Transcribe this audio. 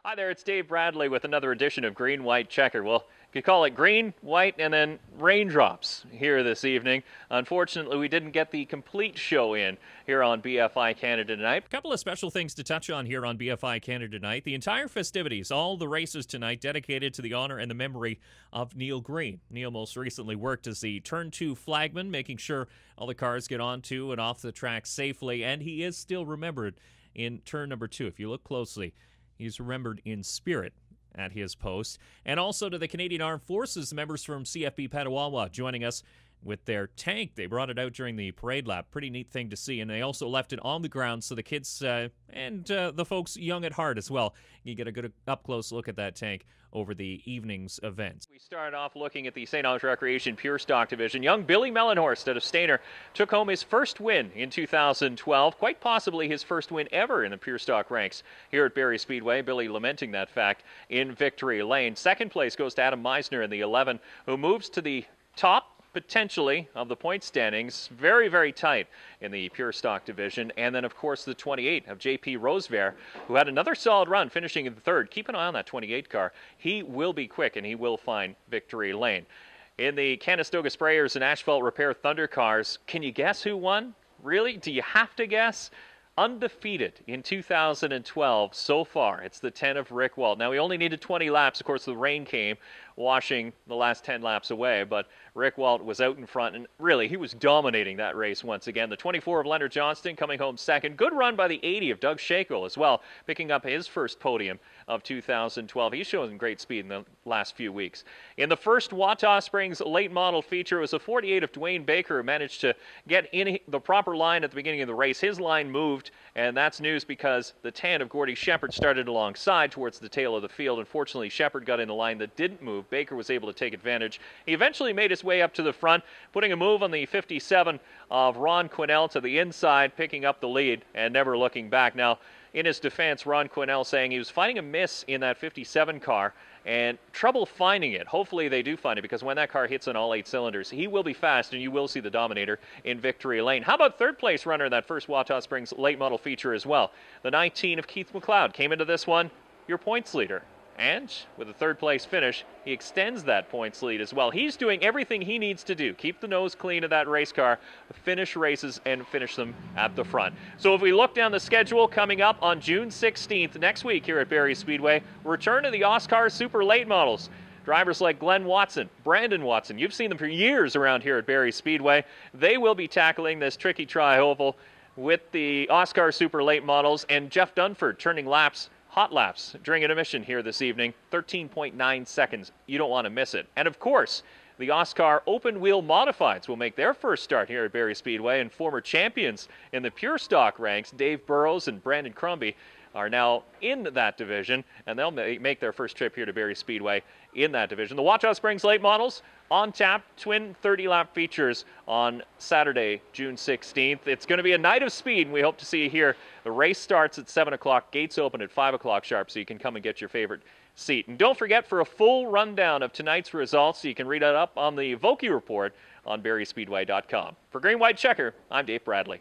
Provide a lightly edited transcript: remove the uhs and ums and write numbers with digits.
Hi there, it's Dave Bradley with another edition of Green, White, Checker. Well, you could call it green, white, and then raindrops here this evening. Unfortunately, we didn't get the complete show in here on BFI Canada tonight. A couple of special things to touch on here on BFI Canada tonight. The entire festivities, all the races tonight dedicated to the honor and the memory of Neil Green. Neil most recently worked as the Turn 2 flagman, making sure all the cars get onto and off the track safely, and he is still remembered in turn number 2. If you look closely, he's remembered in spirit at his post. And also to the Canadian Armed Forces members from CFB Petawawa joining us with their tank. They brought it out during the parade lap. Pretty neat thing to see. And they also left it on the ground so the kids and the folks young at heart as well, you get a good up-close look at that tank over the evening's events. We started off looking at the St. Albans Recreation Pure Stock Division. Young Billy Mellenhorst out of Stayner took home his first win in 2012, quite possibly his first win ever in the Pure Stock ranks here at Barrie Speedway. Billy lamenting that fact in victory lane. Second place goes to Adam Meisner in the 11, who moves to the top potentially of the point standings. Very, very tight in the Pure Stock division. And then, of course, the 28 of J.P. Rosever, who had another solid run, finishing in the third. Keep an eye on that 28 car. He will be quick, and he will find victory lane. In the Conestoga Sprayers and Asphalt Repair Thunder cars, can you guess who won? Really? Do you have to guess? Undefeated in 2012 so far. It's the 10 of Rick Walt. Now, he only needed 20 laps. Of course, the rain came, washing the last 10 laps away, but Rick Walt was out in front, and really, he was dominating that race once again. The 24 of Leonard Johnston coming home second. Good run by the 80 of Doug Shakel as well, picking up his first podium of 2012. He's showing great speed in the last few weeks. In the first Wataw Springs late model feature, it was a 48 of Dwayne Baker who managed to get in the proper line at the beginning of the race. His line moved, and that's news because the 10 of Gordy Shepard started alongside towards the tail of the field. Unfortunately, Shepard got in a line that didn't move. Baker was able to take advantage. He eventually made his way up to the front, putting a move on the 57 of Ron Quinnell to the inside, picking up the lead and never looking back. Now, in his defense, Ron Quinnell saying he was finding a miss in that 57 car and trouble finding it. Hopefully they do find it, because when that car hits on all 8 cylinders, he will be fast and you will see the Dominator in victory lane. How about third place runner in that first Wataw Springs late model feature as well? The 19 of Keith McLeod came into this one your points leader. And with a third place finish, he extends that points lead as well. He's doing everything he needs to do. Keep the nose clean of that race car, finish races, and finish them at the front. So if we look down the schedule, coming up on June 16th next week here at Barrie Speedway, return to the Oscar Super Late Models. Drivers like Glenn Watson, Brandon Watson, you've seen them for years around here at Barrie Speedway. They will be tackling this tricky tri-oval with the Oscar Super Late Models, and Jeff Dunford turning laps, hot laps during intermission here this evening, 13.9 seconds. You don't want to miss it. And of course, the Oscar Open Wheel Modifieds will make their first start here at Barrie Speedway, and former champions in the Pure Stock ranks, Dave Burrows and Brandon Crumby, are now in that division, and they'll make their first trip here to Barrie Speedway in that division. The Wataw Springs Late Models on tap, twin 30-lap features on Saturday, June 16th. It's going to be a night of speed, and we hope to see you here. The race starts at 7 o'clock, gates open at 5 o'clock sharp, so you can come and get your favorite seat. And don't forget, for a full rundown of tonight's results, you can read it up on the Vokey Report on BarrieSpeedway.com. For Green White Checker, I'm Dave Bradley.